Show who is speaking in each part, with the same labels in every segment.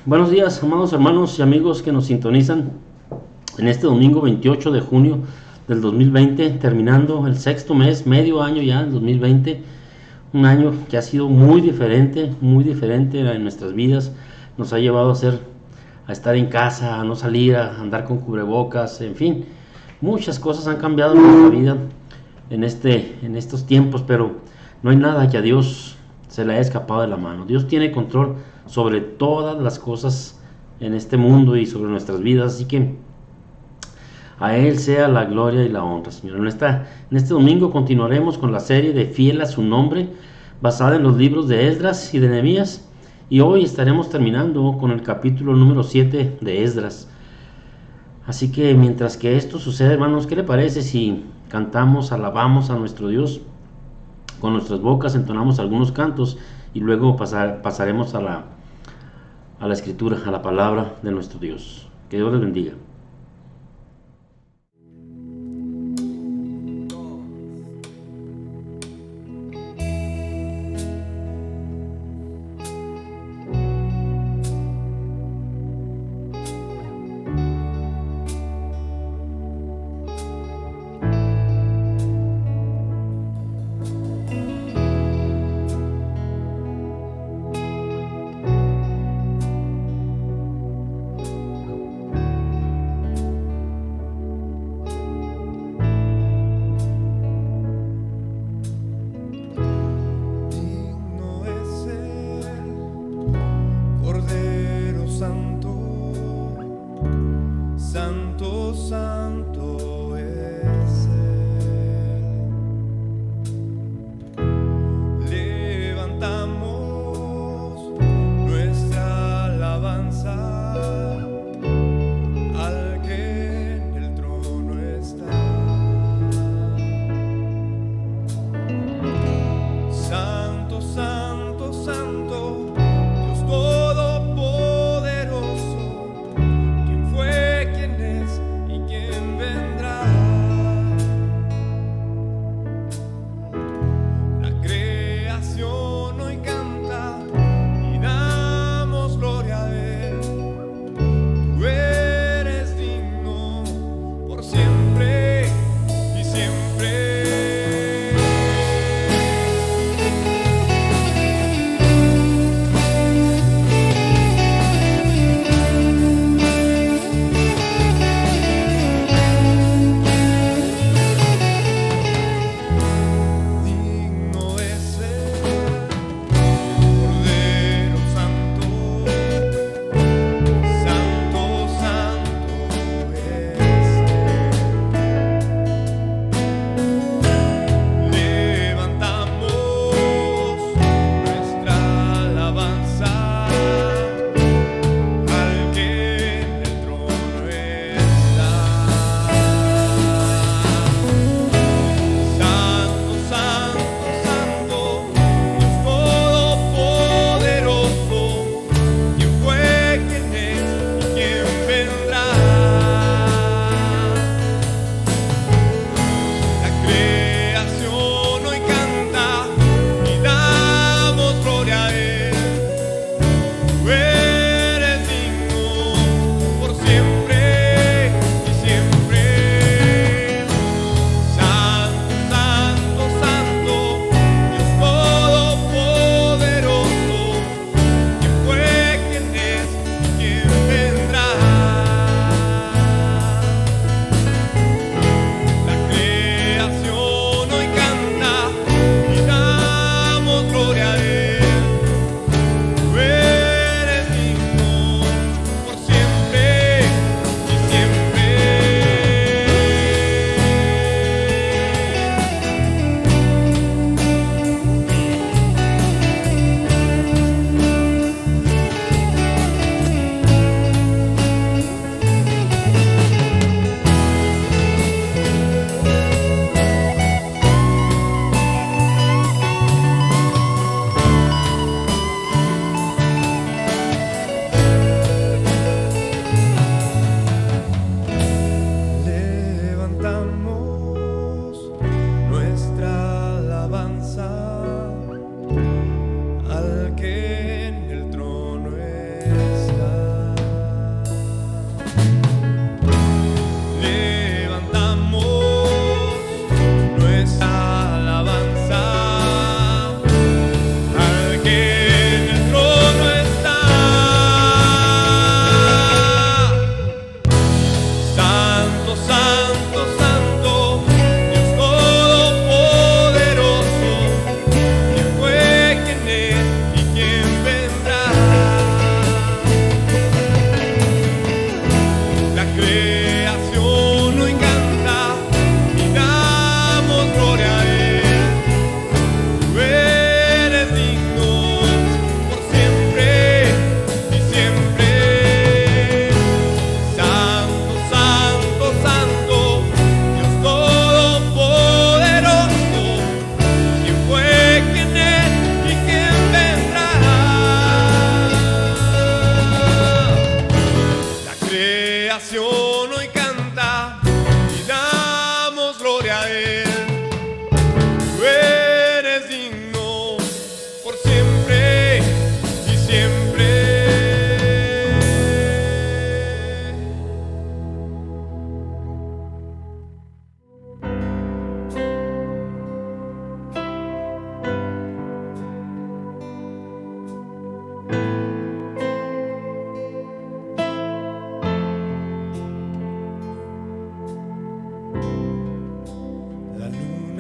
Speaker 1: Buenos días, amados hermanos y amigos que nos sintonizan en este domingo 28 de junio del 2020, terminando el sexto mes, medio año ya, el 2020, un año que ha sido muy diferente en nuestras vidas. Nos ha llevado a estar en casa, a no salir, a andar con cubrebocas, en fin, muchas cosas han cambiado en nuestra vida en estos tiempos, pero no hay nada que a Dios se le haya escapado de la mano. Dios tiene control sobre todas las cosas en este mundo y sobre nuestras vidas, así que a Él sea la gloria y la honra, Señor. En este domingo continuaremos con la serie de Fiel a su nombre, basada en los libros de Esdras y de Nehemías, y hoy estaremos terminando con el capítulo número 7 de Esdras. Así que mientras que esto sucede, hermanos, ¿qué le parece si cantamos, alabamos a nuestro Dios? Con nuestras bocas entonamos algunos cantos y luego pasaremos a la escritura, a la palabra de nuestro Dios. Que Dios les bendiga.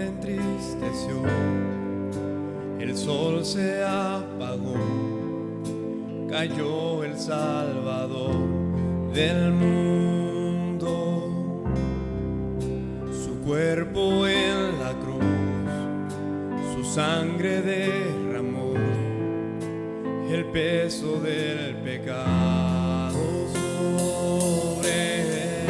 Speaker 2: me entristeció, el sol se apagó, cayó el Salvador del mundo, su cuerpo en la cruz, su sangre derramó el peso del pecado sobre él.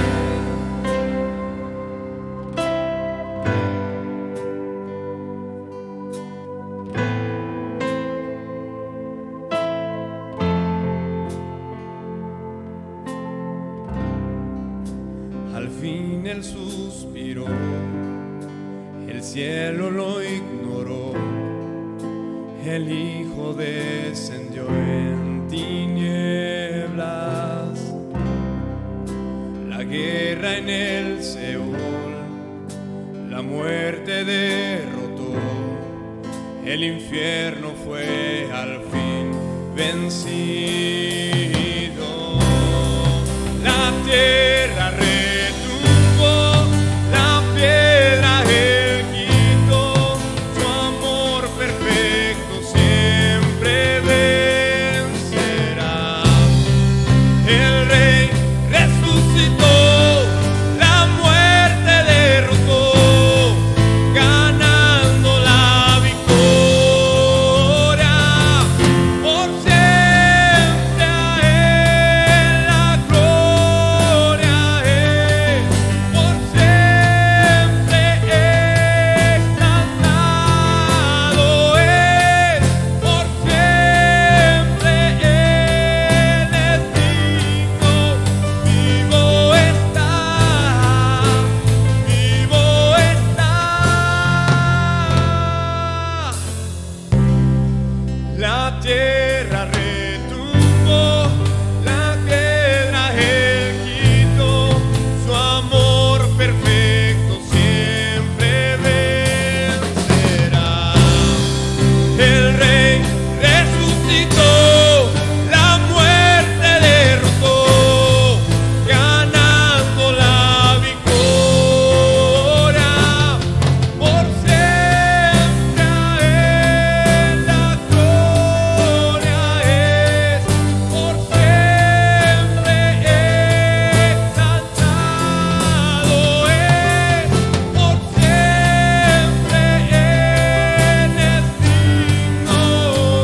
Speaker 2: Al fin él suspiró, el cielo lo ignoró, el Hijo descendió en tinieblas, la guerra en el Seol, la muerte derrotó, el infierno fue al fin vencido, la tierra retumbó, la piedra él quitó, su amor perfecto siempre vencerá. El Rey resucitó, la muerte derrotó, ganando la victoria. Por siempre a él la gloria es, por siempre exaltado es, por siempre él es digno. Vivo está, vivo está. La tierra retumbó, la piedra él quitó, su amor perfecto siempre vencerá. El Rey resucitó, la muerte derrotó, ganando la victoria. Por siempre a él la gloria es, por siempre exaltado es, por siempre él es digno.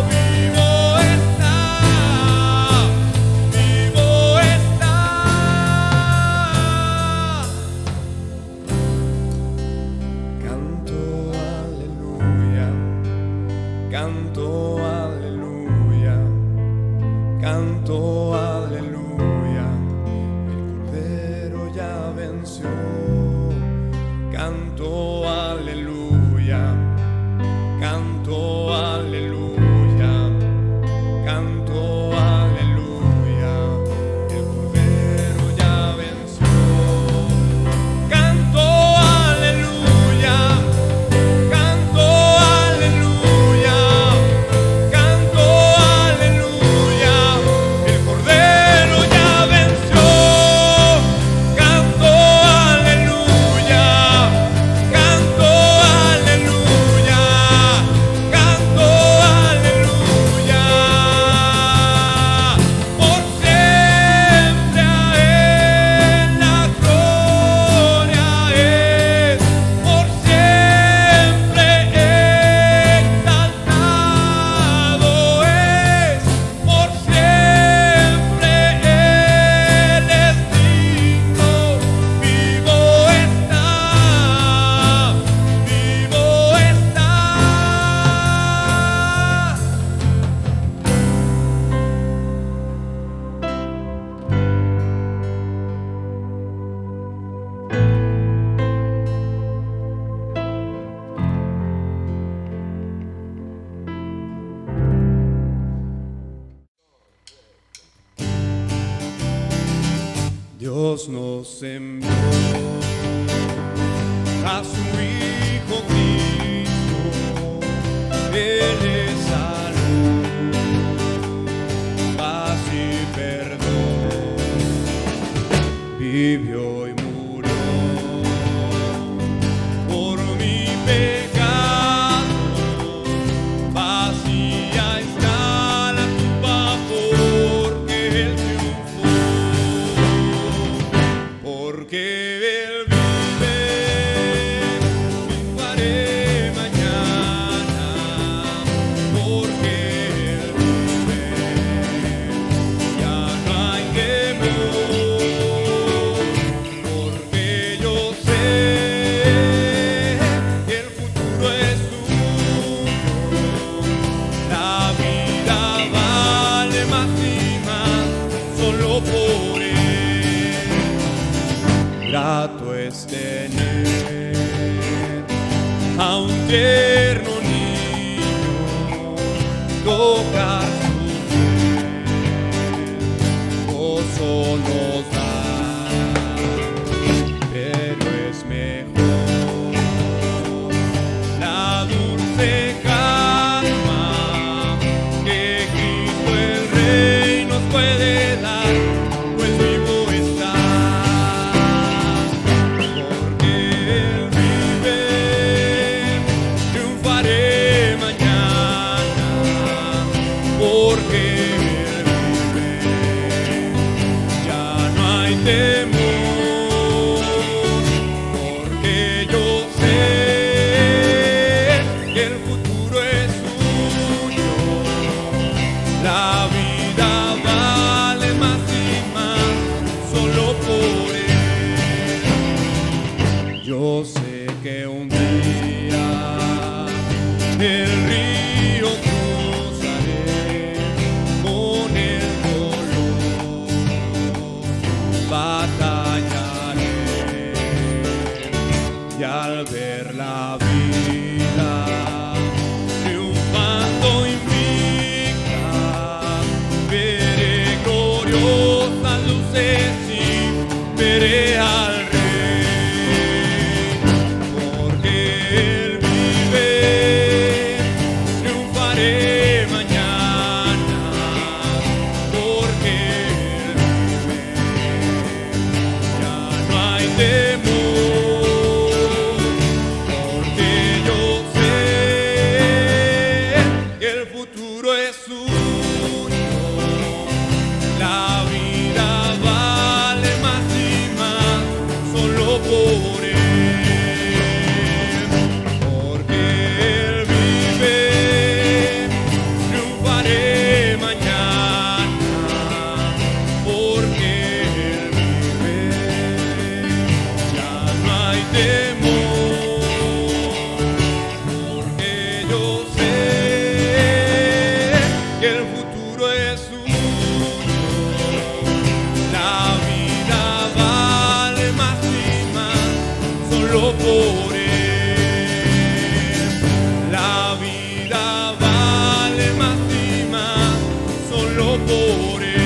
Speaker 2: Vivo está, vivo está. Canto aleluya, canto aleluya, el Cordero ya venció. Canto aleluya, canto aleluya, canto aleluya, el Cordero ya venció. Canto aleluya, canto aleluya, canto aleluya, el Cordero ya venció. Canto aleluya, canto aleluya, canto aleluya. Por siempre a él la gloria es, por siempre exaltado es, por siempre él es digno. Vivo está, vivo está. Dios nos envió a su Hijo Cristo, Él es salud, paz y perdón, vivió y murió por mi pecado. a un tierno niño tocar su piel, gozo nos da, pero es mejor la dulce calma que Cristo el Rey nos puede dar, pues vivo está, porque Él vive, triunfaré mañana, porque Él vive, ya no hay temor, porque yo sé que el futuro es suyo, la vida vale más y más solo por Él. Yo sé que un día el río cruzaré con el dolor, batallaré y al ver la vida triunfando invicta, veré gloriosas luces y veré al Rey, porque Él vive, triunfaré mañana, porque Él vive, ya no hay temor, porque yo sé que el futuro es suyo, la vida vale más y más solo por Él, porque Él vive, triunfaré mañana, porque Él vive, ya no hay temor, porque yo sé que el futuro es suyo, la vida vale más y más solo por Él, la vida vale más y más solo por Él.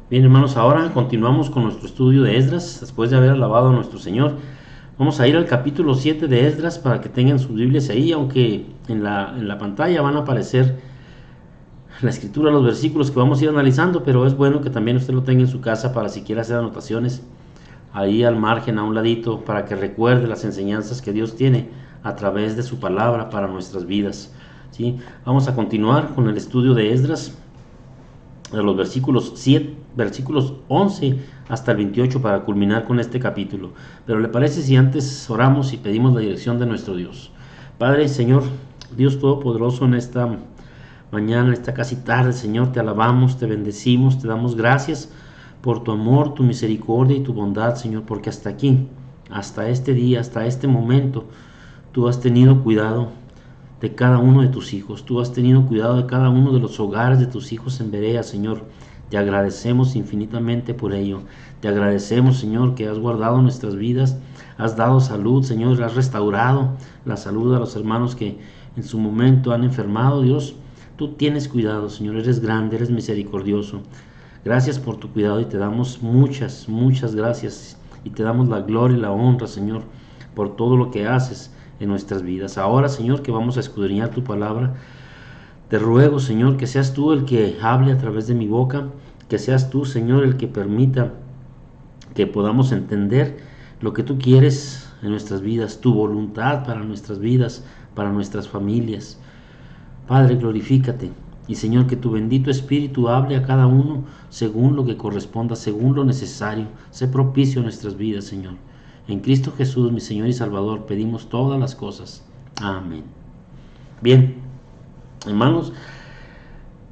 Speaker 1: Bien, hermanos, ahora continuamos con nuestro estudio de Esdras. Después de haber alabado a nuestro Señor, vamos a ir al capítulo 7 de Esdras para que tengan sus Biblias ahí, aunque en la pantalla van a aparecer la escritura, los versículos que vamos a ir analizando, pero es bueno que también usted lo tenga en su casa para si quiere hacer anotaciones ahí al margen, a un ladito, para que recuerde las enseñanzas que Dios tiene a través de su palabra para nuestras vidas, ¿sí? Vamos a continuar con el estudio de Esdras, de los versículos 11 hasta el 28 para culminar con este capítulo. Pero ¿le parece si antes oramos y pedimos la dirección de nuestro Dios? Padre, Señor, Dios Todopoderoso, en esta mañana, esta casi tarde, Señor, te alabamos, te bendecimos, te damos gracias por tu amor, tu misericordia y tu bondad, Señor, porque hasta aquí, hasta este día, hasta este momento, tú has tenido cuidado de cada uno de tus hijos. Tú has tenido cuidado de cada uno de los hogares de tus hijos en Berea, Señor. Te agradecemos infinitamente por ello. Te agradecemos, Señor, que has guardado nuestras vidas, has dado salud, Señor, has restaurado la salud a los hermanos que en su momento han enfermado, Dios. Tú tienes cuidado, Señor, eres grande, eres misericordioso. Gracias por tu cuidado y te damos muchas gracias y te damos la gloria y la honra, Señor, por todo lo que haces en nuestras vidas. Ahora, Señor, que vamos a escudriñar tu palabra, te ruego, Señor, que seas tú el que hable a través de mi boca, que seas tú, Señor, el que permita que podamos entender lo que tú quieres en nuestras vidas, tu voluntad para nuestras vidas, para nuestras familias. Padre, glorifícate. Y Señor, que tu bendito Espíritu hable a cada uno según lo que corresponda, según lo necesario. Sé propicio a nuestras vidas, Señor. En Cristo Jesús, mi Señor y Salvador, pedimos todas las cosas. Amén. Bien, hermanos,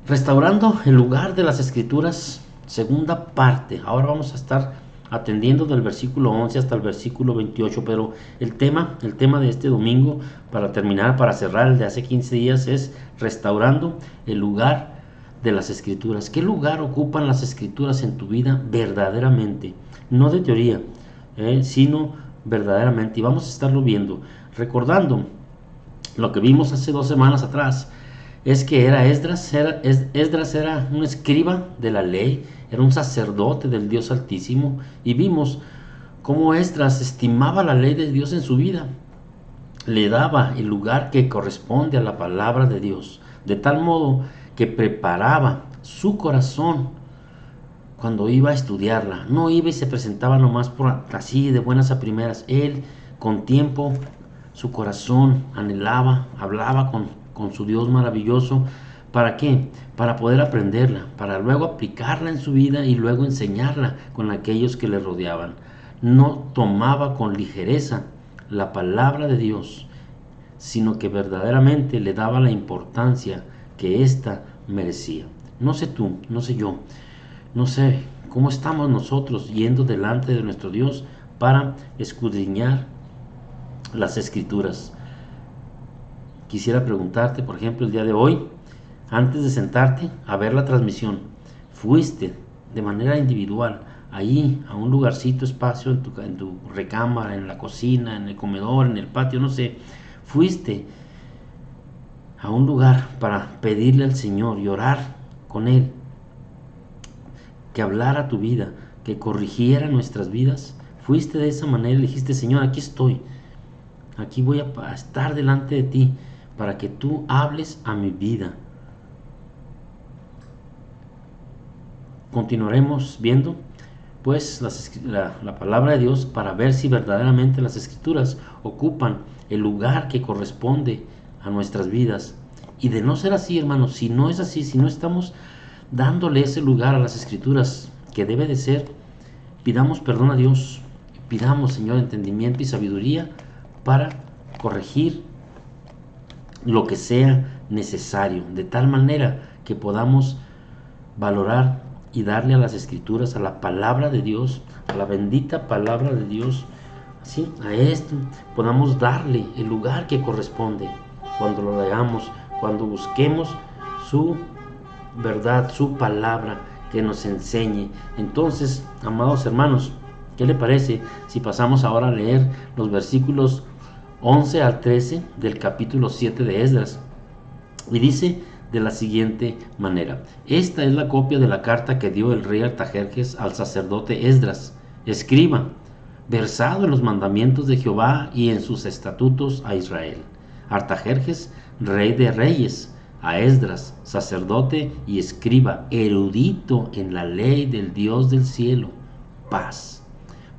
Speaker 1: restaurando el lugar de las Escrituras, segunda parte. Ahora vamos a estar atendiendo del versículo 11 hasta el versículo 28, pero el tema de este domingo, para terminar, para cerrar el de hace 15 días, es restaurando el lugar de las Escrituras? ¿Qué lugar ocupan las Escrituras en tu vida verdaderamente? No de teoría, sino verdaderamente. Y vamos a estarlo viendo, recordando lo que vimos hace 2 semanas atrás. Es que era Esdras era un escriba de la ley, era un sacerdote del Dios Altísimo, y vimos cómo Esdras estimaba la ley de Dios en su vida, le daba el lugar que corresponde a la palabra de Dios, de tal modo que preparaba su corazón cuando iba a estudiarla. No iba y se presentaba nomás por así de buenas a primeras. Él con tiempo su corazón anhelaba, hablaba con su Dios maravilloso. ¿Para qué? Para poder aprenderla, para luego aplicarla en su vida y luego enseñarla con aquellos que le rodeaban. No tomaba con ligereza la palabra de Dios, sino que verdaderamente le daba la importancia que ésta merecía. No sé tú, no sé yo, no sé cómo estamos nosotros yendo delante de nuestro Dios para escudriñar las Escrituras. Quisiera preguntarte, por ejemplo, el día de hoy, antes de sentarte a ver la transmisión, ¿fuiste de manera individual ahí a un lugarcito, espacio en tu recámara, en la cocina, en el comedor, en el patio, no sé? ¿Fuiste a un lugar para pedirle al Señor y orar con Él que hablara tu vida, que corrigiera nuestras vidas? ¿Fuiste de esa manera y dijiste: Señor, aquí estoy, aquí voy a estar delante de ti para que tú hables a mi vida? Continuaremos viendo pues la palabra de Dios para ver si verdaderamente las Escrituras ocupan el lugar que corresponde a nuestras vidas. Y de no ser así, hermanos, si no es así, si no estamos dándole ese lugar a las Escrituras que debe de ser, pidamos perdón a Dios, pidamos, Señor, entendimiento y sabiduría para corregir lo que sea necesario, de tal manera que podamos valorar y darle a las Escrituras, a la palabra de Dios, a la bendita palabra de Dios, ¿sí? A esto podamos darle el lugar que corresponde cuando lo leamos, cuando busquemos su verdad, su palabra que nos enseñe. Entonces, amados hermanos, ¿qué le parece si pasamos ahora a leer los versículos 11 al 13 del capítulo 7 de Esdras? Y dice de la siguiente manera: esta es la copia de la carta que dio el rey Artajerjes al sacerdote Esdras, escriba, versado en los mandamientos de Jehová y en sus estatutos a Israel. Artajerjes, rey de reyes, a Esdras, sacerdote y escriba, erudito en la ley del Dios del cielo, paz.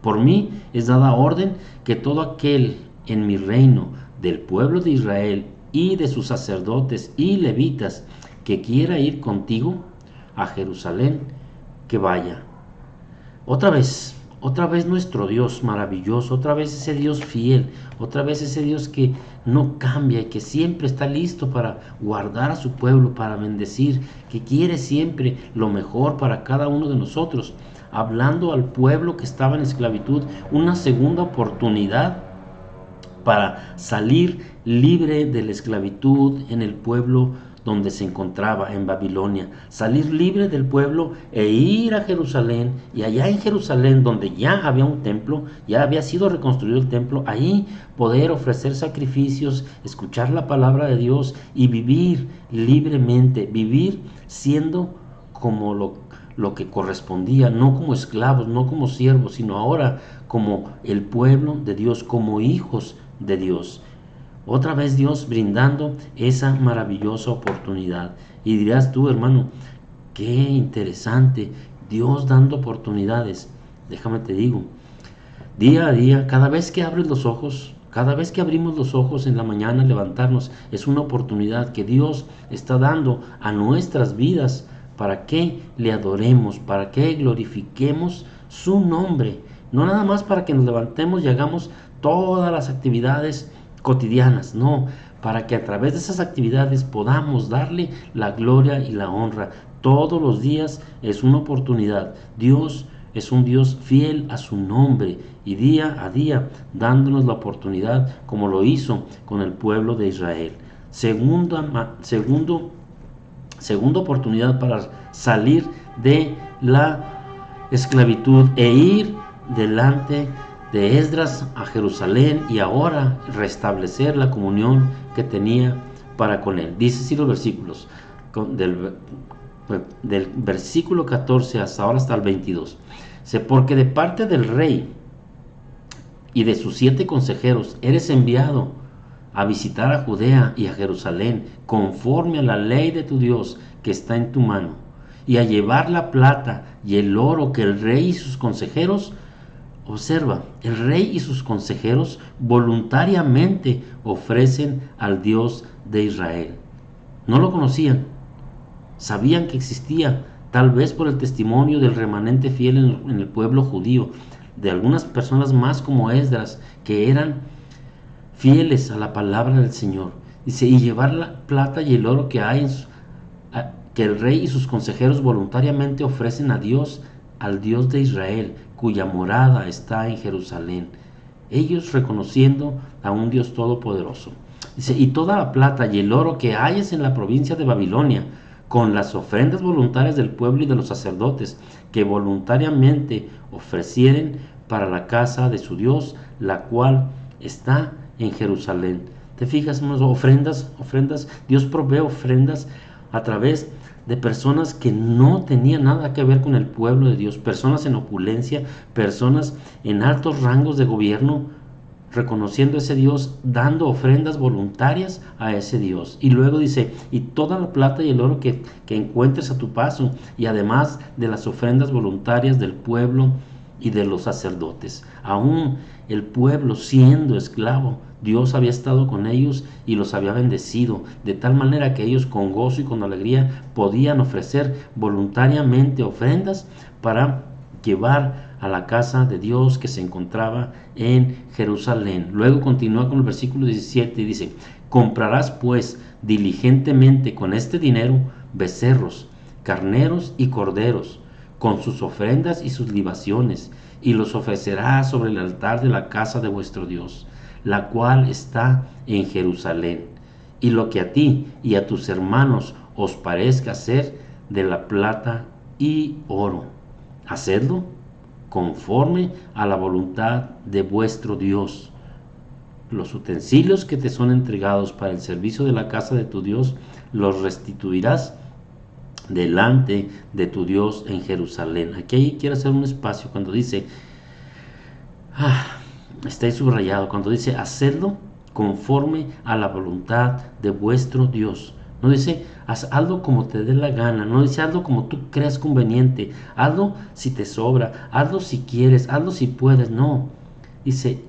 Speaker 1: Por mí es dada orden que todo aquel en mi reino del pueblo de Israel y de sus sacerdotes y levitas que quiera ir contigo a Jerusalén, que vaya. Otra vez nuestro Dios maravilloso, otra vez ese Dios fiel, otra vez ese Dios que no cambia y que siempre está listo para guardar a su pueblo, para bendecir, que quiere siempre lo mejor para cada uno de nosotros, hablando al pueblo que estaba en esclavitud una segunda oportunidad para salir libre de la esclavitud en el pueblo donde se encontraba, en Babilonia, salir libre del pueblo e ir a Jerusalén, y allá en Jerusalén, donde ya había un templo, ya había sido reconstruido el templo, ahí poder ofrecer sacrificios, escuchar la palabra de Dios y vivir libremente, vivir siendo como lo que correspondía, no como esclavos, no como siervos, sino ahora como el pueblo de Dios, como hijos de Dios. Otra vez Dios brindando esa maravillosa oportunidad. Y dirás tú, hermano, qué interesante, Dios dando oportunidades. Déjame te digo, día a día, cada vez que abres los ojos, cada vez que abrimos los ojos en la mañana, levantarnos, es una oportunidad que Dios está dando a nuestras vidas para que le adoremos, para que glorifiquemos su nombre. No nada más para que nos levantemos y hagamos todas las actividades cotidianas, no, para que a través de esas actividades podamos darle la gloria y la honra. Todos los días es una oportunidad. Dios es un Dios fiel a su nombre y día a día dándonos la oportunidad, como lo hizo con el pueblo de Israel. Segundo segunda oportunidad para salir de la esclavitud e ir delante de Esdras a Jerusalén y ahora restablecer la comunión que tenía para con él. Dice así los versículos del versículo 14 hasta ahora hasta el 22. Dice, porque de parte del rey y de sus 7 consejeros eres enviado a visitar a Judea y a Jerusalén conforme a la ley de tu Dios que está en tu mano, y a llevar la plata y el oro que el rey y sus consejeros, observa, el rey y sus consejeros voluntariamente ofrecen al Dios de Israel. No lo conocían, sabían que existía, tal vez por el testimonio del remanente fiel en el pueblo judío, de algunas personas más como Esdras, que eran fieles a la palabra del Señor. Dice, y llevar la plata y el oro que hay que el rey y sus consejeros voluntariamente ofrecen a Dios, al Dios de Israel, cuya morada está en Jerusalén, ellos reconociendo a un Dios todopoderoso. Dice, y toda la plata y el oro que hayas en la provincia de Babilonia, con las ofrendas voluntarias del pueblo y de los sacerdotes, que voluntariamente ofrecieren para la casa de su Dios, la cual está en Jerusalén. ¿Te fijas, hermanos? Ofrendas, Dios provee ofrendas a través de personas que no tenían nada que ver con el pueblo de Dios, personas en opulencia, personas en altos rangos de gobierno, reconociendo a ese Dios, dando ofrendas voluntarias a ese Dios. Y luego dice, y toda la plata y el oro que encuentres a tu paso, y además de las ofrendas voluntarias del pueblo y de los sacerdotes. Aún el pueblo siendo esclavo, Dios había estado con ellos y los había bendecido, de tal manera que ellos con gozo y con alegría podían ofrecer voluntariamente ofrendas para llevar a la casa de Dios que se encontraba en Jerusalén. Luego continúa con el versículo 17 y dice, comprarás pues diligentemente con este dinero becerros, carneros y corderos, con sus ofrendas y sus libaciones, y los ofrecerás sobre el altar de la casa de vuestro Dios, la cual está en Jerusalén. Y lo que a ti y a tus hermanos os parezca ser de la plata y oro, hacedlo conforme a la voluntad de vuestro Dios. Los utensilios que te son entregados para el servicio de la casa de tu Dios, los restituirás delante de tu Dios en Jerusalén. Aquí quiero hacer un espacio cuando dice, está ahí subrayado, cuando dice hacedlo conforme a la voluntad de vuestro Dios. No dice hazlo como te dé la gana, no dice hazlo como tú creas conveniente, hazlo si te sobra, hazlo si quieres, hazlo si puedes, no. Dice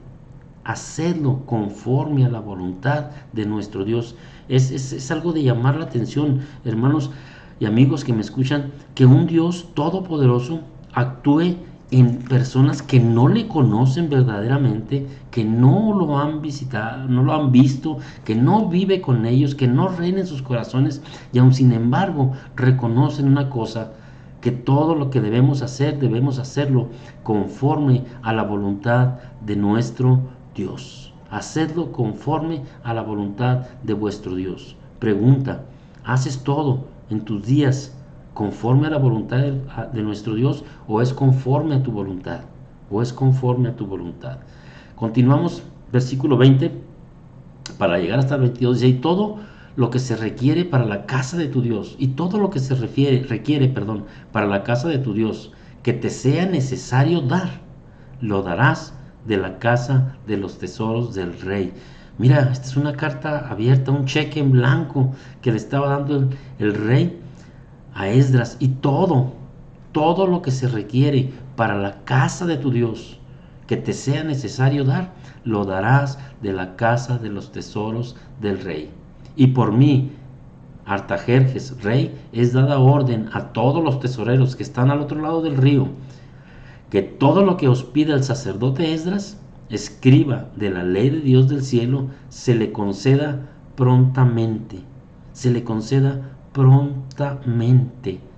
Speaker 1: hacedlo conforme a la voluntad de nuestro Dios. Es algo de llamar la atención, hermanos y amigos que me escuchan, que un Dios todopoderoso actúe en personas que no le conocen verdaderamente, que no lo han visitado, no lo han visto, que no vive con ellos, que no reina en sus corazones, y aun sin embargo reconocen una cosa, que todo lo que debemos hacerlo conforme a la voluntad de nuestro Dios. Hacedlo conforme a la voluntad de vuestro Dios. Pregunta, ¿haces todo en tus días conforme a la voluntad de nuestro Dios, o es conforme a tu voluntad? ¿O es conforme a tu voluntad? Continuamos, versículo 20, para llegar hasta el 22, dice, y todo lo que se requiere para la casa de tu Dios, y todo lo que se requiere para la casa de tu Dios, que te sea necesario dar, lo darás de la casa de los tesoros del rey. Mira, esta es una carta abierta, un cheque en blanco que le estaba dando el rey a Esdras, y todo lo que se requiere para la casa de tu Dios, que te sea necesario dar, lo darás de la casa de los tesoros del rey. Y por mí, Artajerjes, rey, es dada orden a todos los tesoreros que están al otro lado del río, que todo lo que os pida el sacerdote Esdras, escriba de la ley de Dios del cielo, se le conceda prontamente,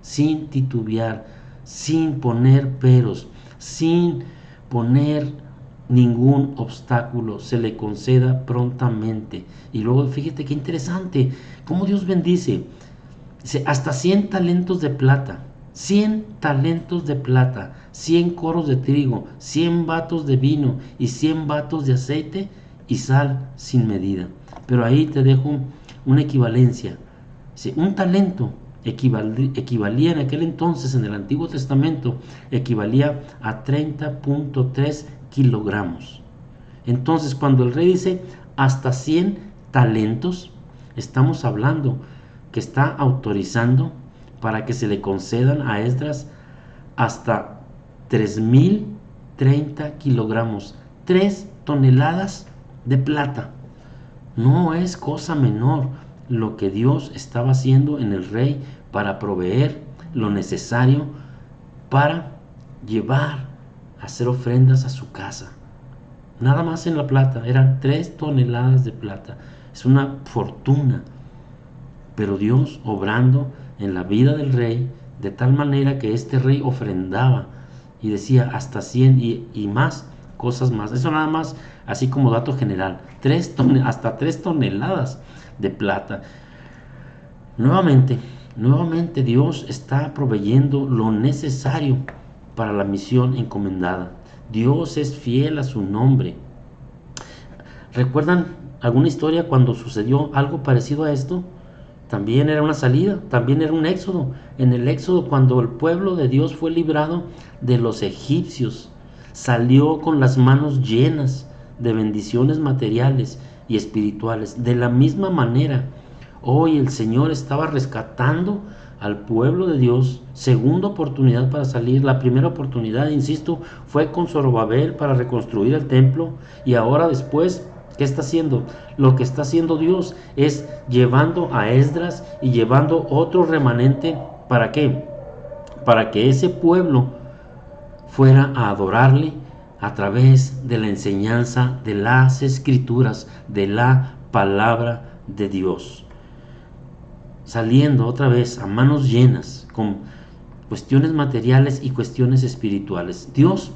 Speaker 1: sin titubear, sin poner peros, sin poner ningún obstáculo, se le conceda prontamente. Y luego fíjate qué interesante, cómo Dios bendice. Dice, hasta 100 talentos de plata, 100 talentos de plata, 100 coros de trigo, 100 batos de vino y 100 batos de aceite y sal sin medida. Pero ahí te dejo una equivalencia. Dice, un talento equivalía en aquel entonces, en el Antiguo Testamento, equivalía a 30.3 kilogramos. Entonces, cuando el rey dice hasta 100 talentos, estamos hablando que está autorizando para que se le concedan a Esdras hasta 3.030 kilogramos, 3 toneladas de plata. No es cosa menor lo que Dios estaba haciendo en el rey para proveer lo necesario para llevar a hacer ofrendas a su casa. Nada más en la plata, eran 3 toneladas de plata. Es una fortuna. Pero Dios obrando en la vida del rey, de tal manera que este rey ofrendaba y decía hasta 100 y más, cosas más. Eso nada más, así como dato general, hasta 3 toneladas de plata. Nuevamente Dios está proveyendo lo necesario para la misión encomendada. Dios es fiel a su nombre. ¿Recuerdan alguna historia cuando sucedió algo parecido a esto? También era una salida, también era un éxodo. En el éxodo, cuando el pueblo de Dios fue librado de los egipcios, salió con las manos llenas de bendiciones materiales y espirituales. De la misma manera, hoy el Señor estaba rescatando al pueblo de Dios. Segunda oportunidad para salir. La primera oportunidad, insisto, fue con Zorobabel para reconstruir el templo, y ahora después, ¿qué está haciendo? Lo que está haciendo Dios es llevando a Esdras y llevando otro remanente. ¿Para qué? Para que ese pueblo fuera a adorarle a través de la enseñanza de las Escrituras, de la palabra de Dios. Saliendo otra vez a manos llenas con cuestiones materiales y cuestiones espirituales. Dios,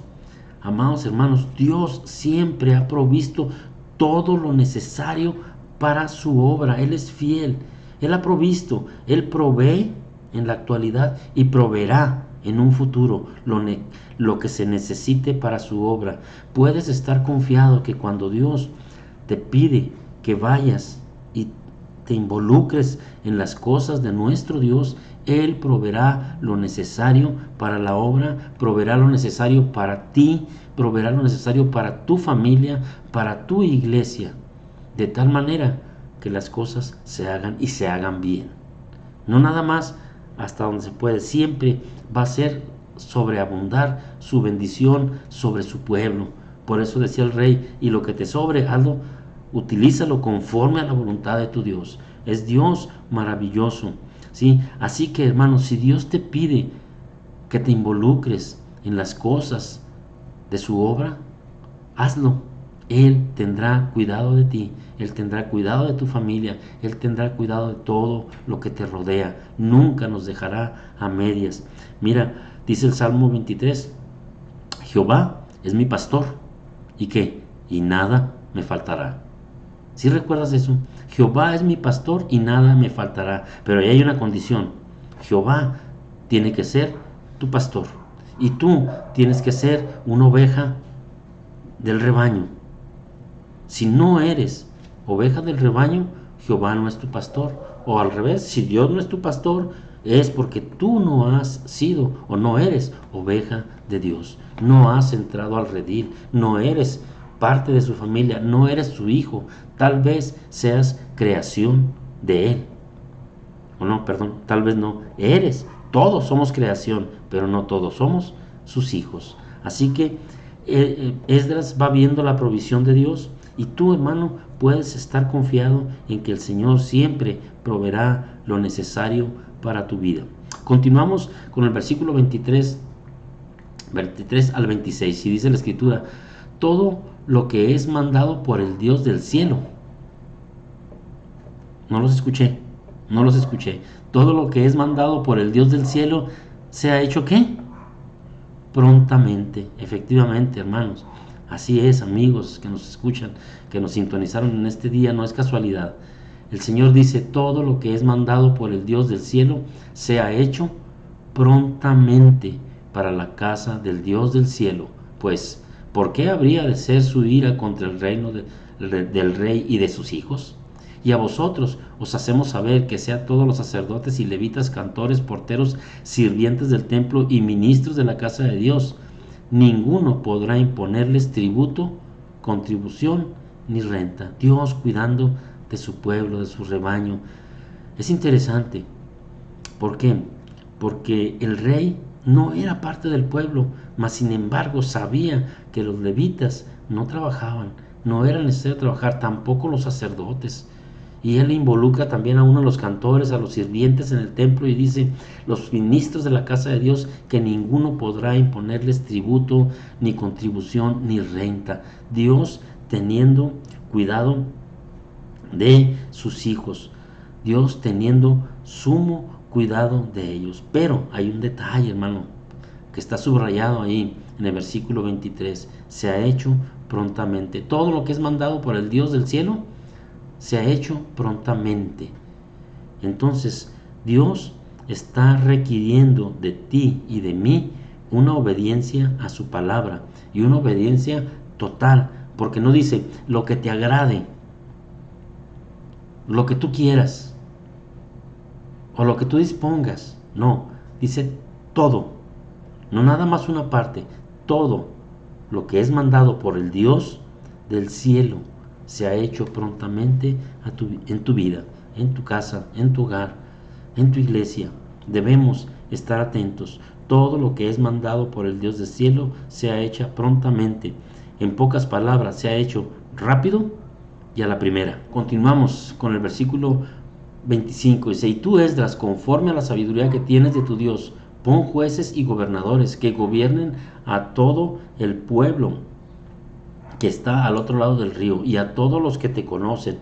Speaker 1: amados hermanos, Dios siempre ha provisto todo lo necesario para su obra. Él es fiel, Él ha provisto, Él provee en la actualidad y proveerá en un futuro lo que se necesite para su obra. Puedes estar confiado que cuando Dios te pide que vayas y te involucres en las cosas de nuestro Dios, Él proveerá lo necesario para la obra, proveerá lo necesario para ti, proveerá lo necesario para tu familia, para tu iglesia, de tal manera que las cosas se hagan y se hagan bien. No nada más hasta donde se puede, siempre va a ser sobreabundar su bendición sobre su pueblo. Por eso decía el rey, y lo que te sobre, hazlo, utilízalo conforme a la voluntad de tu Dios. Es Dios maravilloso, ¿sí? Así que, hermanos, si Dios te pide que te involucres en las cosas de su obra, hazlo. Él tendrá cuidado de ti, Él tendrá cuidado de tu familia, Él tendrá cuidado de todo lo que te rodea. Nunca nos dejará a medias. Mira, dice el Salmo 23, Jehová es mi pastor, ¿y qué? Y nada me faltará. ¿Sí recuerdas eso? Jehová es mi pastor y nada me faltará. Pero ahí hay una condición. Jehová tiene que ser tu pastor, y tú tienes que ser una oveja del rebaño. Si no eres oveja del rebaño, Jehová no es tu pastor. O al revés, si Dios no es tu pastor, es porque tú no has sido o no eres oveja de Dios. No has entrado al redil, no eres parte de su familia, no eres su hijo. Tal vez seas creación de Él. O no, perdón, tal vez no. Eres. Todos somos creación, pero no todos somos sus hijos. Así que Esdras va viendo la provisión de Dios, y tú, hermano, puedes estar confiado en que el Señor siempre proveerá lo necesario para tu vida. Continuamos con el versículo 23 al 26, y dice la Escritura: todo lo que es mandado por el Dios del cielo. No los escuché. Todo lo que es mandado por el Dios del cielo se ha hecho, ¿qué? Prontamente. Efectivamente, hermanos. Así es, amigos que nos escuchan, que nos sintonizaron en este día, no es casualidad. El Señor dice, todo lo que es mandado por el Dios del cielo sea hecho prontamente para la casa del Dios del cielo. Pues, ¿por qué habría de ser su ira contra el reino del rey y de sus hijos? Y a vosotros os hacemos saber que sea todos los sacerdotes y levitas, cantores, porteros, sirvientes del templo y ministros de la casa de Dios, ninguno podrá imponerles tributo, contribución ni renta. Dios cuidando de su pueblo, de su rebaño. Es interesante. ¿Por qué? Porque el rey no era parte del pueblo, mas sin embargo sabía que los levitas no trabajaban, no era necesario trabajar, tampoco los sacerdotes. Y él involucra también a uno de los cantores, a los sirvientes en el templo, y dice, los ministros de la casa de Dios, que ninguno podrá imponerles tributo, ni contribución, ni renta. Dios teniendo cuidado de sus hijos, Dios teniendo sumo cuidado de ellos. Pero hay un detalle, hermano, que está subrayado ahí en el versículo 23, se ha hecho prontamente. Todo lo que es mandado por el Dios del cielo se ha hecho prontamente. Entonces Dios está requiriendo de ti y de mí una obediencia a su palabra, y una obediencia total, porque no dice lo que te agrade, lo que tú quieras o lo que tú dispongas. No, dice todo, no nada más una parte, todo lo que es mandado por el Dios del cielo se ha hecho prontamente en tu vida, en tu casa, en tu hogar, en tu iglesia. Debemos estar atentos. Todo lo que es mandado por el Dios del cielo se ha hecho prontamente. En pocas palabras, se ha hecho rápido y a la primera. Continuamos con el versículo 25. Dice, y tú, Esdras, conforme a la sabiduría que tienes de tu Dios, pon jueces y gobernadores que gobiernen a todo el pueblo que está al otro lado del río, y a todos los que te conocen,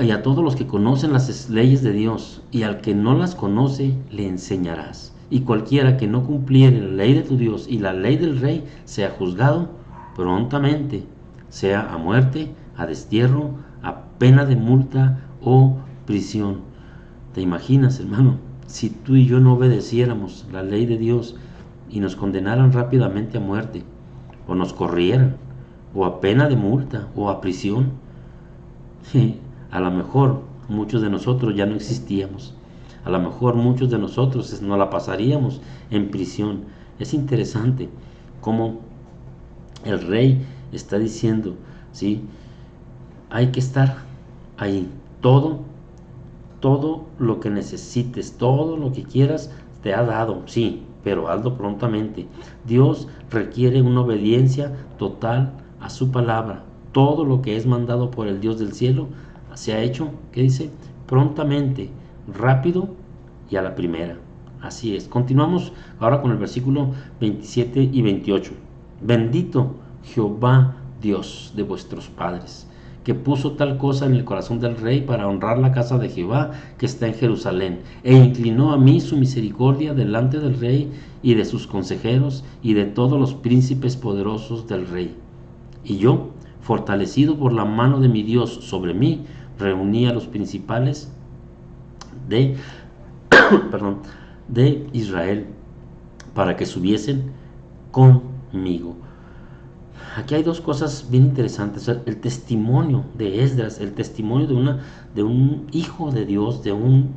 Speaker 1: y a todos los que conocen las leyes de Dios, y al que no las conoce le enseñarás. Y cualquiera que no cumpliere la ley de tu Dios y la ley del rey sea juzgado prontamente, sea a muerte, a destierro, a pena de multa o prisión. ¿Te imaginas, hermano, si tú y yo no obedeciéramos la ley de Dios y nos condenaran rápidamente a muerte, o nos corrieran, o a pena de multa, o a prisión? A lo mejor muchos de nosotros ya no existíamos. A lo mejor muchos de nosotros nos la pasaríamos en prisión. Es interesante cómo el rey está diciendo, ¿sí? Hay que estar ahí. Todo lo que necesites, todo lo que quieras, te ha dado, sí, pero hazlo prontamente. Dios requiere una obediencia total a su palabra. Todo lo que es mandado por el Dios del cielo se ha hecho, ¿qué dice? Prontamente, rápido y a la primera. Así es. Continuamos ahora con el versículo 27 y 28. Bendito Jehová Dios de vuestros padres, que puso tal cosa en el corazón del rey para honrar la casa de Jehová que está en Jerusalén, e inclinó a mí su misericordia delante del rey y de sus consejeros y de todos los príncipes poderosos del rey. Y yo, fortalecido por la mano de mi Dios sobre mí, reuní a los principales de Israel para que subiesen conmigo. Aquí hay dos cosas bien interesantes. El testimonio de Esdras, el testimonio de un hijo de Dios, de un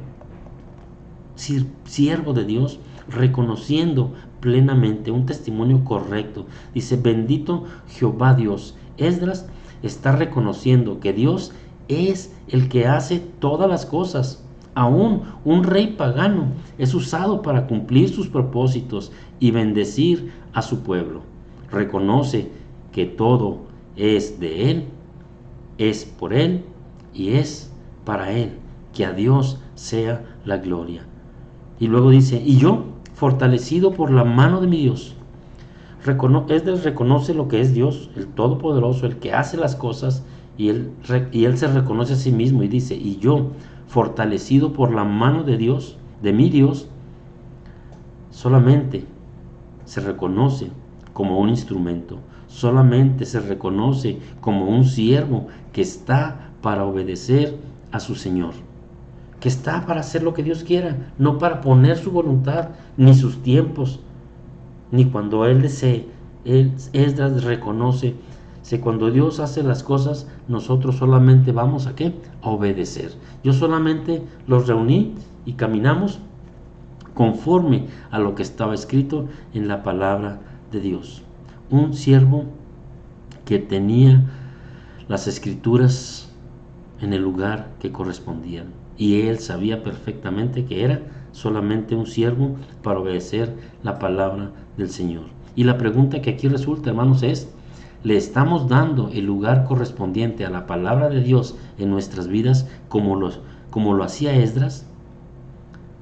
Speaker 1: siervo de Dios, reconociendo plenamente un testimonio correcto. Dice, bendito Jehová Dios. Esdras está reconociendo que Dios es el que hace todas las cosas. Aún un rey pagano es usado para cumplir sus propósitos y bendecir a su pueblo. Reconoce que todo es de Él, es por Él y es para Él. Que a Dios sea la gloria. Y luego dice, y yo, fortalecido por la mano de mi Dios. Esdras reconoce lo que es Dios, el Todopoderoso, el que hace las cosas, y él se reconoce a sí mismo y dice, y yo, fortalecido por la mano de Dios, de mi Dios, solamente se reconoce como un instrumento, solamente se reconoce como un siervo que está para obedecer a su Señor, que está para hacer lo que Dios quiera, no para poner su voluntad, ni sus tiempos, ni cuando Él desee. Esdras reconoce que cuando Dios hace las cosas, nosotros solamente vamos ¿a qué? A obedecer. Yo solamente los reuní y caminamos conforme a lo que estaba escrito en la palabra de Dios. Un siervo que tenía las escrituras en el lugar que correspondían, y él sabía perfectamente que era solamente un siervo para obedecer la palabra del Señor. Y la pregunta que aquí resulta, hermanos, es: ¿le estamos dando el lugar correspondiente a la palabra de Dios en nuestras vidas como lo hacía Esdras?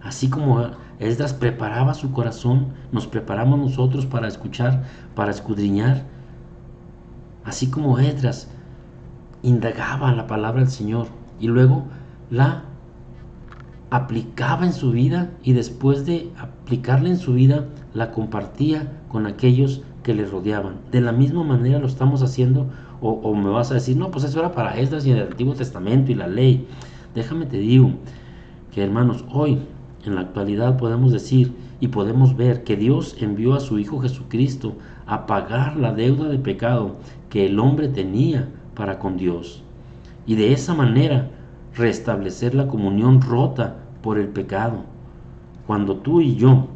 Speaker 1: Así como Esdras preparaba su corazón, nos preparamos nosotros para escuchar, para escudriñar. Así como Esdras indagaba la palabra del Señor y luego la aplicaba en su vida, y después de aplicarla en su vida la compartía con aquellos que le rodeaban. De la misma manera lo estamos haciendo. O me vas a decir: no, pues eso era para Esdras y el Antiguo Testamento y la ley. Déjame te digo que, hermanos, hoy en la actualidad podemos decir y podemos ver que Dios envió a su Hijo Jesucristo a pagar la deuda de pecado que el hombre tenía para con Dios, y de esa manera restablecer la comunión rota por el pecado. Cuando tú y yo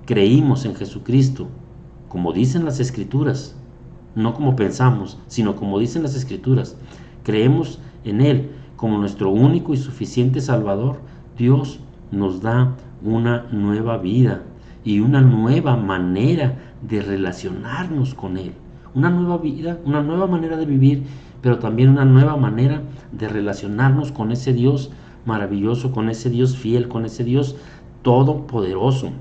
Speaker 1: creímos en Jesucristo, como dicen las Escrituras, no como pensamos, sino como dicen las Escrituras, creemos en Él como nuestro único y suficiente Salvador, Dios nos da una nueva vida y una nueva manera de relacionarnos con Él. Una nueva vida, una nueva manera de vivir, pero también una nueva manera de relacionarnos con ese Dios maravilloso, con ese Dios fiel, con ese Dios todopoderoso,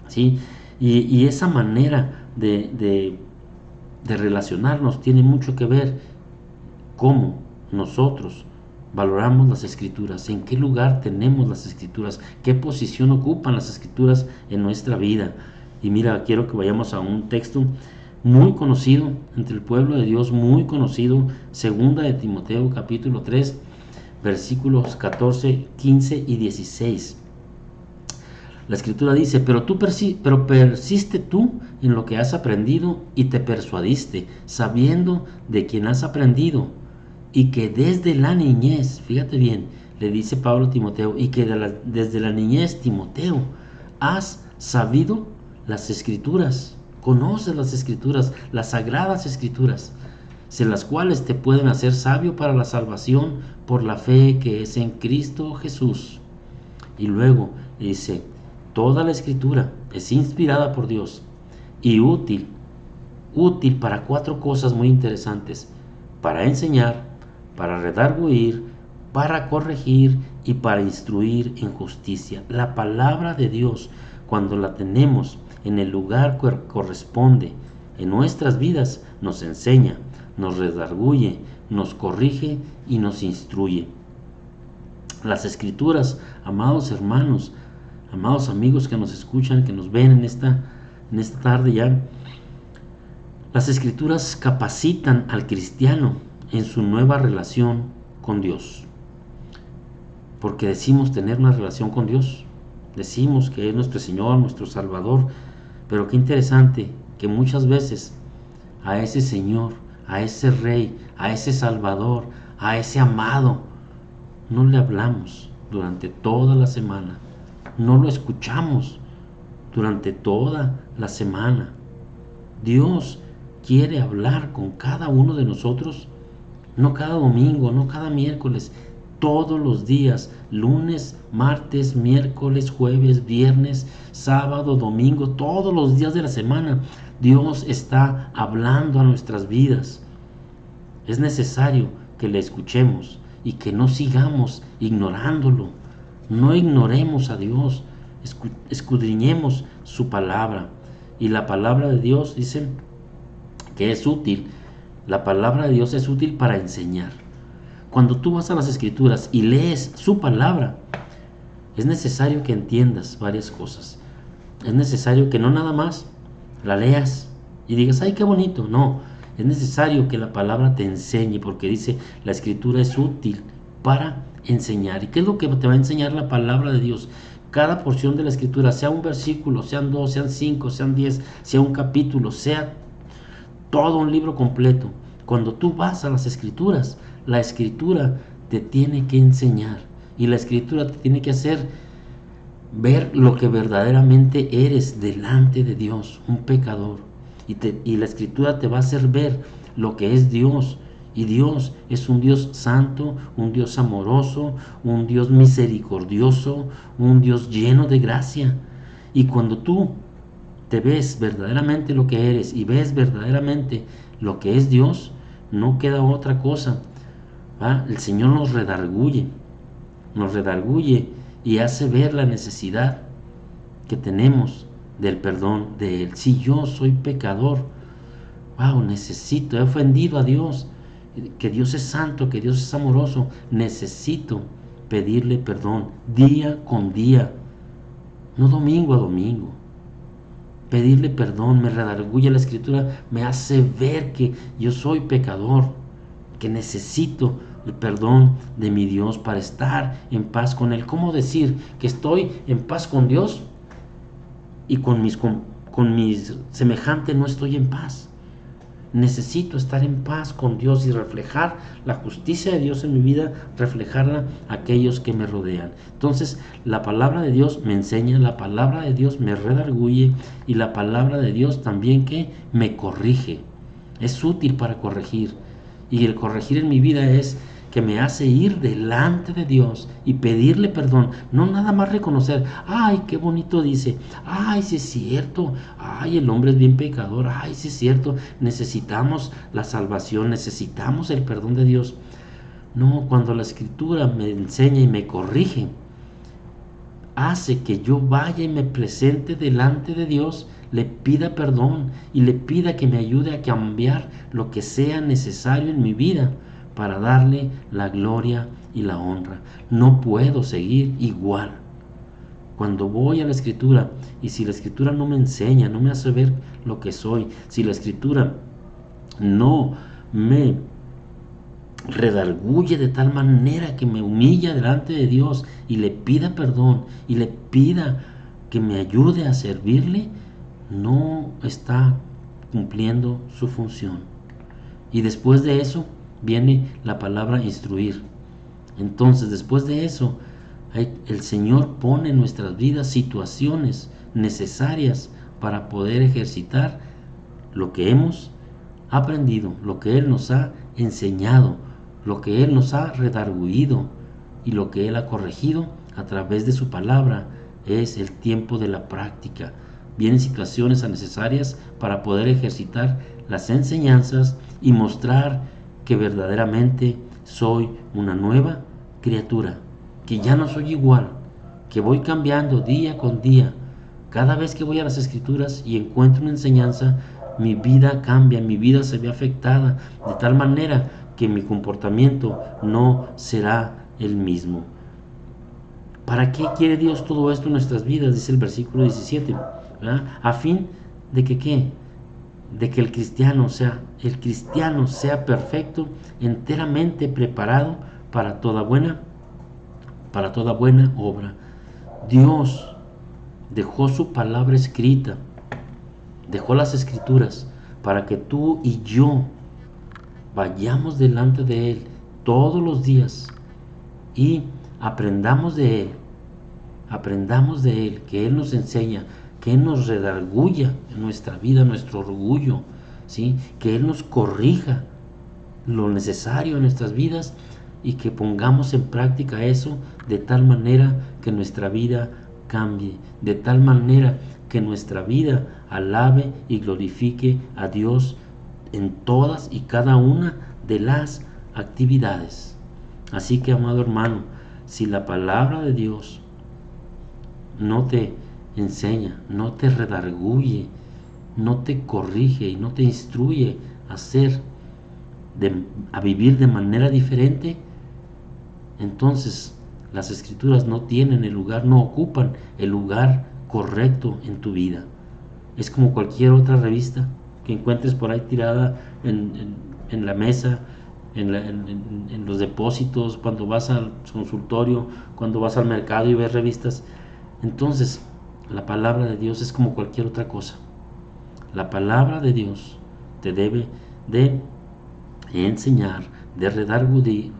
Speaker 1: ¿sí? Y esa manera de relacionarnos tiene mucho que ver cómo nosotros valoramos las Escrituras, en qué lugar tenemos las Escrituras, qué posición ocupan las Escrituras en nuestra vida. Y mira, quiero que vayamos a un texto muy conocido entre el pueblo de Dios, muy conocido, 2 de Timoteo capítulo 3, versículos 14, 15 y 16. La Escritura dice: pero persiste tú en lo que has aprendido y te persuadiste, sabiendo de quién has aprendido, y que desde la niñez, fíjate bien, le dice Pablo a Timoteo, y que desde la niñez, Timoteo, has sabido las Escrituras, conoces las Escrituras, las sagradas Escrituras, sin las cuales te pueden hacer sabio para la salvación por la fe que es en Cristo Jesús. Y luego dice: toda la Escritura es inspirada por Dios y útil para 4 cosas muy interesantes: para enseñar, para redarguir, para corregir y para instruir en justicia. La palabra de Dios, cuando la tenemos en el lugar que corresponde en nuestras vidas, nos enseña, nos redarguye, nos corrige y nos instruye. Las Escrituras, amados hermanos, amados amigos que nos escuchan, que nos ven en esta tarde ya, las Escrituras capacitan al cristiano en su nueva relación con Dios. Porque decimos tener una relación con Dios, decimos que es nuestro Señor, nuestro Salvador, pero qué interesante que muchas veces a ese Señor, a ese Rey, a ese Salvador, a ese amado, no le hablamos durante toda la semana, no lo escuchamos durante toda la semana. Dios quiere hablar con cada uno de nosotros, no cada domingo, no cada miércoles, todos los días, lunes, martes, miércoles, jueves, viernes, sábado, domingo, todos los días de la semana. Dios está hablando a nuestras vidas. Es necesario que le escuchemos y que no sigamos ignorándolo. No ignoremos a Dios, escudriñemos su palabra. Y la palabra de Dios dice que es útil. La palabra de Dios es útil para enseñar. Cuando tú vas a las Escrituras y lees su palabra, es necesario que entiendas varias cosas. Es necesario que no nada más la leas y digas: ¡ay, qué bonito! No, es necesario que la palabra te enseñe, porque dice: la Escritura es útil para enseñar. ¿Y qué es lo que te va a enseñar la palabra de Dios? Cada porción de la Escritura, sea un versículo, sean 2, sean 5, sean 10, sea un capítulo, sea todo un libro completo. Cuando tú vas a las Escrituras, la Escritura te tiene que enseñar y la Escritura te tiene que hacer ver lo que verdaderamente eres delante de Dios, un pecador. Y la Escritura te va a hacer ver lo que es Dios. Y Dios es un Dios santo, un Dios amoroso, un Dios misericordioso, un Dios lleno de gracia. Y cuando tú te ves verdaderamente lo que eres y ves verdaderamente lo que es Dios, no queda otra cosa. El Señor nos redarguye y hace ver la necesidad que tenemos del perdón de Él. Si yo soy pecador, necesito, he ofendido a Dios, que Dios es santo, que Dios es amoroso, necesito pedirle perdón día con día, no domingo a domingo. Pedirle perdón, me redarguye la Escritura, me hace ver que yo soy pecador, que necesito el perdón de mi Dios para estar en paz con Él. ¿Cómo decir que estoy en paz con Dios y con mis semejantes no estoy en paz? Necesito estar en paz con Dios y reflejar la justicia de Dios en mi vida, reflejarla a aquellos que me rodean. Entonces, la palabra de Dios me enseña, la palabra de Dios me redarguye y la palabra de Dios también que me corrige. Es útil para corregir. Y el corregir en mi vida es que me hace ir delante de Dios y pedirle perdón, no nada más reconocer, ay, qué bonito dice, ay, sí es cierto, ay, el hombre es bien pecador, ay, sí es cierto, necesitamos la salvación, necesitamos el perdón de Dios. No, cuando la Escritura me enseña y me corrige, hace que yo vaya y me presente delante de Dios, le pida perdón y le pida que me ayude a cambiar lo que sea necesario en mi vida para darle la gloria y la honra. No puedo seguir igual. Cuando voy a la Escritura y si la Escritura no me enseña, no me hace ver lo que soy, si la Escritura no me redarguye de tal manera que me humilla delante de Dios y le pida perdón y le pida que me ayude a servirle, no está cumpliendo su función. Y después de eso viene la palabra instruir. Entonces, después de eso, el Señor pone en nuestras vidas situaciones necesarias para poder ejercitar lo que hemos aprendido, lo que Él nos ha enseñado, lo que Él nos ha redarguido y lo que Él ha corregido a través de su palabra. Es el tiempo de la práctica. Vienen situaciones necesarias para poder ejercitar las enseñanzas y mostrar que verdaderamente soy una nueva criatura, que ya no soy igual, que voy cambiando día con día. Cada vez que voy a las Escrituras y encuentro una enseñanza, mi vida cambia, mi vida se ve afectada de tal manera que mi comportamiento no será el mismo. ¿Para qué quiere Dios todo esto en nuestras vidas? Dice el versículo 17, ¿verdad? A fin de que ¿qué? De que el cristiano sea perfecto, enteramente preparado para toda buena obra. Dios dejó su palabra escrita, dejó las Escrituras para que tú y yo vayamos delante de Él todos los días y aprendamos de Él, que Él nos enseña, que Él nos redarguya en nuestra vida, nuestro orgullo, ¿sí? Que Él nos corrija lo necesario en nuestras vidas y que pongamos en práctica eso de tal manera que nuestra vida cambie, de tal manera que nuestra vida alabe y glorifique a Dios en todas y cada una de las actividades. Así que, amado hermano, si la palabra de Dios no te enseña, no te redarguye, no te corrige y no te instruye a vivir de manera diferente, entonces las Escrituras no tienen el lugar, no ocupan el lugar correcto en tu vida. Es como cualquier otra revista que encuentres por ahí tirada en la mesa, en los depósitos, cuando vas al consultorio, cuando vas al mercado y ves revistas. Entonces, la palabra de Dios es como cualquier otra cosa. La palabra de Dios te debe de enseñar, de redarguir,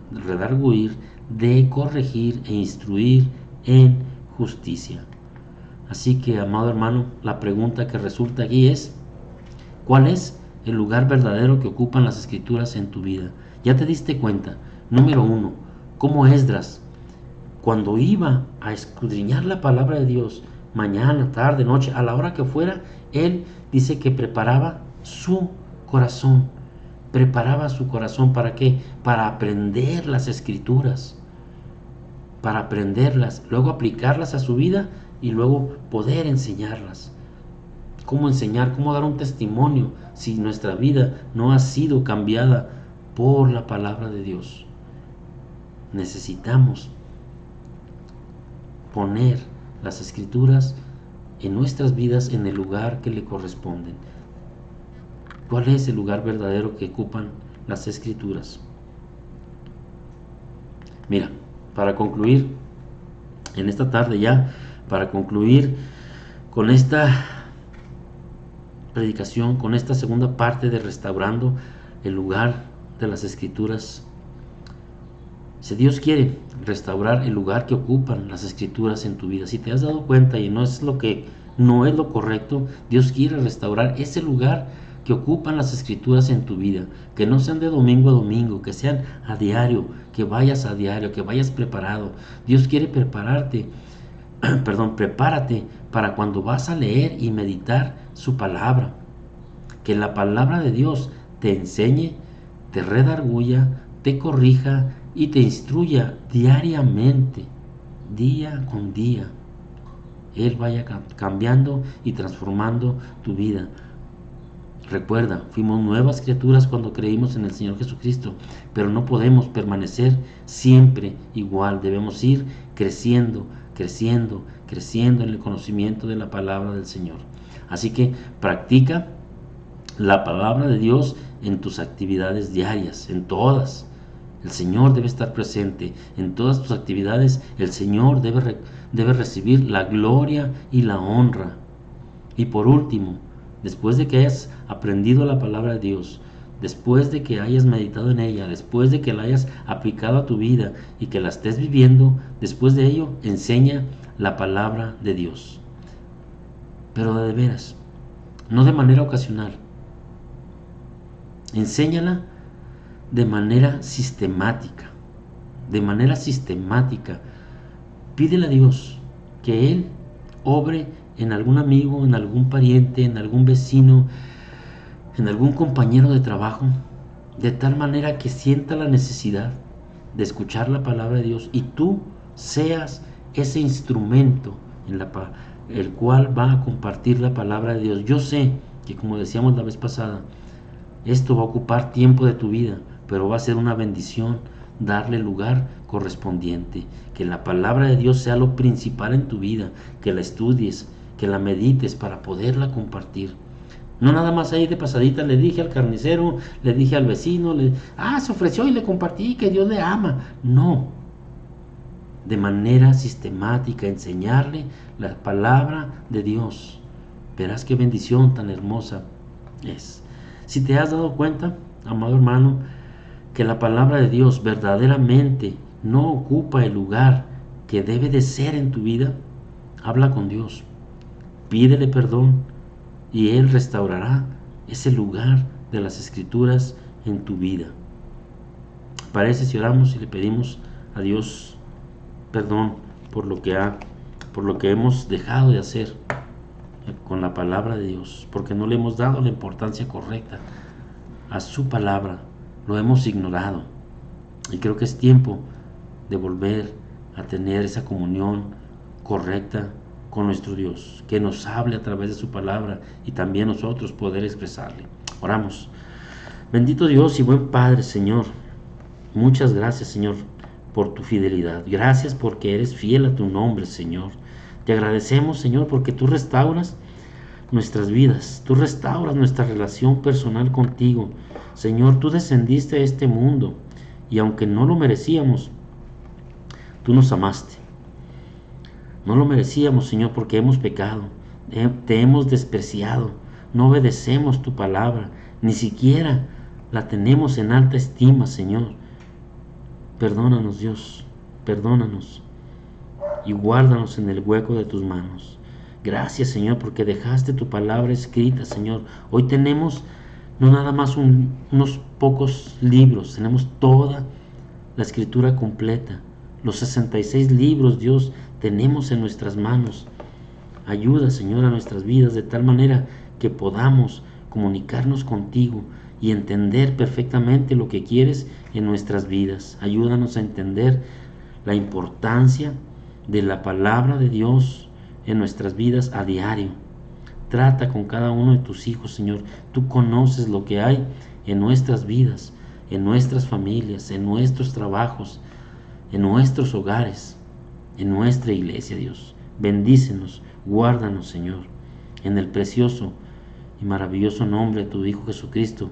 Speaker 1: de corregir e instruir en justicia. Así que, amado hermano, la pregunta que resulta aquí es: ¿cuál es el lugar verdadero que ocupan las Escrituras en tu vida? Ya te diste cuenta. Número 1, como Esdras, cuando iba a escudriñar la palabra de Dios, mañana, tarde, noche, a la hora que fuera, él dice que preparaba su corazón. Preparaba su corazón, ¿para qué? Para aprender las Escrituras, para aprenderlas, luego aplicarlas a su vida y luego poder enseñarlas. ¿Cómo enseñar? ¿Cómo dar un testimonio si nuestra vida no ha sido cambiada por la palabra de Dios? Necesitamos poner las Escrituras en nuestras vidas en el lugar que le corresponden. ¿Cuál es el lugar verdadero que ocupan las Escrituras? Mira, para concluir en esta tarde ya, para concluir con esta predicación, con esta segunda parte de restaurando el lugar de las Escrituras, si Dios quiere restaurar el lugar que ocupan las Escrituras en tu vida, si te has dado cuenta y no es lo correcto, Dios quiere restaurar ese lugar que ocupan las Escrituras en tu vida, que no sean de domingo a domingo, que sean a diario, que vayas a diario, que vayas preparado. Dios quiere prepárate para cuando vas a leer y meditar su palabra, que la palabra de Dios te enseñe, te redarguya, te corrija y te instruya diariamente, día con día. Él vaya cambiando y transformando tu vida. Recuerda, fuimos nuevas criaturas cuando creímos en el Señor Jesucristo, pero no podemos permanecer siempre igual. Debemos ir creciendo en el conocimiento de la palabra del Señor. Así que practica la palabra de Dios en tus actividades diarias, en todas. El Señor debe estar presente en todas tus actividades. El Señor debe recibir la gloria y la honra. Y por último, después de que hayas aprendido la palabra de Dios, después de que hayas meditado en ella, después de que la hayas aplicado a tu vida y que la estés viviendo, después de ello, enseña la palabra de Dios. Pero de veras, no de manera ocasional. Enséñala de manera sistemática. Pídele a Dios que Él obre en algún amigo, en algún pariente, en algún vecino, en algún compañero de trabajo, de tal manera que sienta la necesidad de escuchar la palabra de Dios y tú seas ese instrumento el cual va a compartir la palabra de Dios. Yo sé que, como decíamos la vez pasada, esto va a ocupar tiempo de tu vida, pero va a ser una bendición darle el lugar correspondiente. Que la palabra de Dios sea lo principal en tu vida, que la estudies, que la medites para poderla compartir. No nada más ahí de pasadita, le dije al carnicero, le dije al vecino, se ofreció y le compartí que Dios le ama. No, de manera sistemática, enseñarle la palabra de Dios. Verás qué bendición tan hermosa es. Si te has dado cuenta, amado hermano, que la palabra de Dios verdaderamente no ocupa el lugar que debe de ser en tu vida, habla con Dios, pídele perdón y Él restaurará ese lugar de las Escrituras en tu vida. Parece si oramos y le pedimos a Dios perdón por lo que hemos dejado de hacer con la palabra de Dios, porque no le hemos dado la importancia correcta a su palabra, lo hemos ignorado. Y creo que es tiempo de volver a tener esa comunión correcta con nuestro Dios, que nos hable a través de su palabra y también nosotros poder expresarle. Oramos. Bendito Dios y buen Padre, Señor, muchas gracias, Señor, por tu fidelidad. Gracias porque eres fiel a tu nombre, Señor. Te agradecemos, Señor, porque tú restauras nuestras vidas, tú restauras nuestra relación personal contigo. Señor, tú descendiste a este mundo y aunque no lo merecíamos, tú nos amaste. No lo merecíamos, Señor, porque hemos pecado, te hemos despreciado, no obedecemos tu palabra, ni siquiera la tenemos en alta estima, Señor. Perdónanos, Dios, perdónanos y guárdanos en el hueco de tus manos. Gracias, Señor, porque dejaste tu palabra escrita, Señor. Hoy tenemos no nada más unos pocos libros, tenemos toda la escritura completa. Los 66 libros, Dios, tenemos en nuestras manos. Ayuda, Señor, a nuestras vidas de tal manera que podamos comunicarnos contigo y entender perfectamente lo que quieres en nuestras vidas. Ayúdanos a entender la importancia de la palabra de Dios en nuestras vidas a diario. Trata con cada uno de tus hijos, Señor. Tú conoces lo que hay en nuestras vidas, en nuestras familias, en nuestros trabajos, en nuestros hogares, en nuestra iglesia, Dios. Bendícenos, guárdanos, Señor. En el precioso y maravilloso nombre de tu Hijo Jesucristo,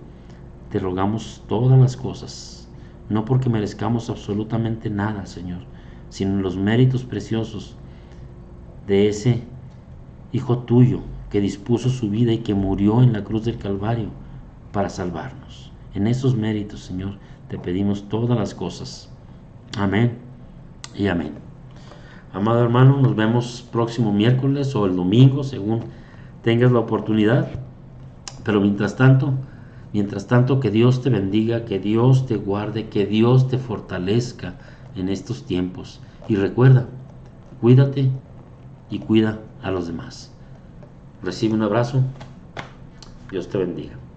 Speaker 1: te rogamos todas las cosas, no porque merezcamos absolutamente nada, Señor, sino los méritos preciosos de ese Hijo tuyo que dispuso su vida y que murió en la cruz del Calvario para salvarnos. En esos méritos, Señor, te pedimos todas las cosas. Amén y amén. Amado hermano, nos vemos próximo miércoles o el domingo, según tengas la oportunidad. Pero mientras tanto, que Dios te bendiga, que Dios te guarde, que Dios te fortalezca en estos tiempos. Y recuerda, cuídate y cuida a los demás. Recibe un abrazo. Dios te bendiga.